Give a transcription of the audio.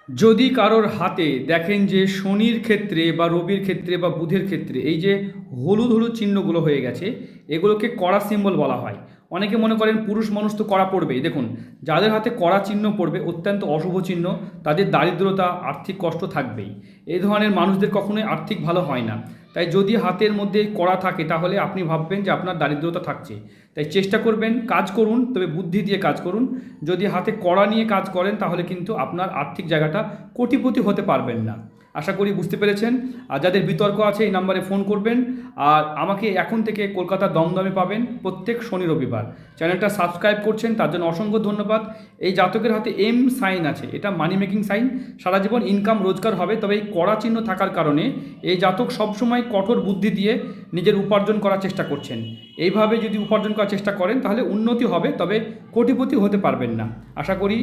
যদি কারোর হাতে দেখেন যে শনির ক্ষেত্রে বা রবির ক্ষেত্রে বা বুধের ক্ষেত্রে এই যে হলুদ হলুদ চিহ্নগুলো হয়ে গেছে, এগুলোকে কড়া সিম্বল বলা হয়। অনেকে মনে করেন পুরুষ মানুষ তো কড়া পড়বেই। দেখুন, যাদের হাতে কড়া চিহ্ন পড়বে অত্যন্ত অশুভ চিহ্ন, তাদের দারিদ্রতা আর্থিক কষ্ট থাকবেই। এই ধরনের মানুষদের কখনোই আর্থিক ভালো হয় না। তাই যদি হাতের মধ্যে কড়া থাকে তাহলে আপনি ভাববেন যে আপনার দারিদ্রতা থাকছে। তাই চেষ্টা করবেন, কাজ করুন, তবে বুদ্ধি দিয়ে কাজ করুন। যদি হাতে কড়া নিয়ে কাজ করেন তাহলে কিন্তু আপনার আর্থিক জায়গাটা কোটিপতি হতে পারবেন না। আশা করি বুঝতে পেরেছেন। আর যাদের বিতর্ক আছে এই নাম্বারে ফোন করবেন। আর আমাকে এখন থেকে কলকাতার দমদমে পাবেন প্রত্যেক শনি রবিবার। চ্যানেলটা সাবস্ক্রাইব করছেন তার জন্য অসংখ্য ধন্যবাদ। এই জাতকের হাতে এম সাইন আছে, এটা মানি মেকিং সাইন, সারা জীবন ইনকাম রোজগার হবে। তবে এই কড়া চিহ্ন থাকার কারণে এই জাতক সবসময় কঠোর বুদ্ধি দিয়ে নিজের উপার্জন করার চেষ্টা করছেন। এইভাবে যদি উপার্জন করার চেষ্টা করেন তাহলে উন্নতি হবে, তবে কোটিপতি হতে পারবেন না। আশা করি